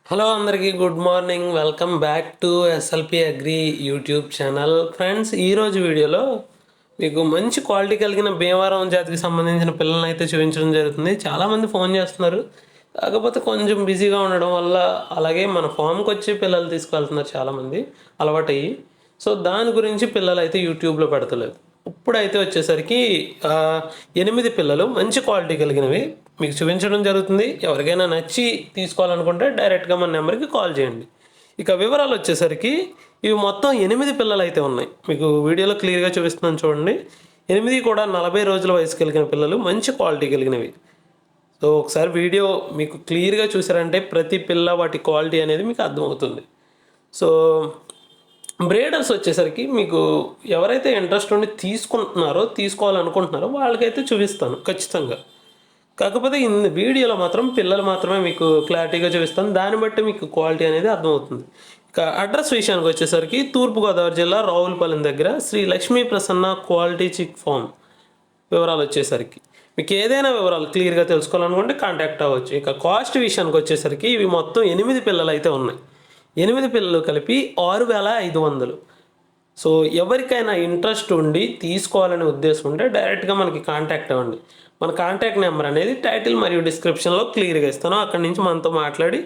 Hello అందరికీ good morning. Welcome back to SLP agri YouTube channel. Friends, ఈరోజు వీడియోలో మీకు మంచి క్వాలిటీ కలిగిన భీమవరం జాతికి సంబంధించిన పిల్లల్ని అయితే చూపించడం జరుగుతుంది. చాలామంది ఫోన్ చేస్తున్నారు, కాకపోతే కొంచెం బిజీగా ఉండడం వల్ల, అలాగే మన ఫామ్కి వచ్చి పిల్లలు తీసుకెళ్తున్నారు చాలామంది అలవాటయ్యి. సో దాని గురించి పిల్లలు అయితే యూట్యూబ్లో పెడతలేదు. ఇప్పుడైతే వచ్చేసరికి 8 పిల్లలు మంచి క్వాలిటీ కలిగినవి మీకు చూపించడం జరుగుతుంది. ఎవరికైనా నచ్చి తీసుకోవాలనుకుంటే డైరెక్ట్గా మన నెంబర్కి కాల్ చేయండి. ఇక వివరాలు వచ్చేసరికి ఇవి మొత్తం 8 పిల్లలు అయితే ఉన్నాయి. మీకు వీడియోలో క్లియర్గా చూపిస్తున్నాను చూడండి. 8 కూడా 40 రోజుల వయసు కలిగిన పిల్లలు, మంచి క్వాలిటీ కలిగినవి. సో ఒకసారి వీడియో మీకు క్లియర్గా చూసారంటే ప్రతి పిల్ల వాటి క్వాలిటీ అనేది మీకు అర్థమవుతుంది. సో బ్రీడర్స్ వచ్చేసరికి మీకు ఎవరైతే ఇంట్రెస్ట్ ఉండి తీసుకోవాలనుకుంటున్నారో వాళ్ళకైతే చూపిస్తాను ఖచ్చితంగా. కాకపోతే వీడియోలో మాత్రం పిల్లలు మాత్రమే మీకు క్లారిటీగా చూపిస్తాను. దాన్ని బట్టి మీకు క్వాలిటీ అనేది అర్థమవుతుంది. ఇక అడ్రస్ విషయానికి వచ్చేసరికి తూర్పుగోదావరి జిల్లా రావులపాలెం దగ్గర శ్రీ లక్ష్మీ ప్రసన్న క్వాలిటీ చిక్ ఫామ్. వివరాలు వచ్చేసరికి మీకు ఏదైనా వివరాలు క్లియర్గా తెలుసుకోవాలనుకుంటే కాంటాక్ట్ అవ్వచ్చు. ఇక కాస్ట్ విషయానికి వచ్చేసరికి ఇవి మొత్తం 8 పిల్లలు అయితే ఉన్నాయి. 8 పిల్లలు కలిపి 6,500. సో ఎవరికైనా ఇంట్రెస్ట్ ఉండి తీసుకోవాలనే ఉద్దేశం ఉంటే డైరెక్ట్గా మనకి కాంటాక్ట్ అవ్వండి. మన కాంటాక్ట్ నెంబర్ అనేది టైటిల్ మరియు డిస్క్రిప్షన్లో క్లియర్గా ఇస్తాను. అక్కడి నుంచి మనతో మాట్లాడి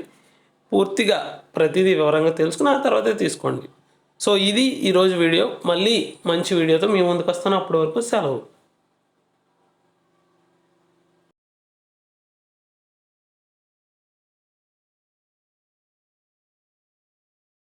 పూర్తిగా ప్రతిదీ వివరంగా తెలుసుకుని ఆ తర్వాతే తీసుకోండి. సో ఇది ఈరోజు వీడియో. మళ్ళీ మంచి వీడియోతో మీ ముందుకు వస్తాను. అప్పటి వరకు సెలవు.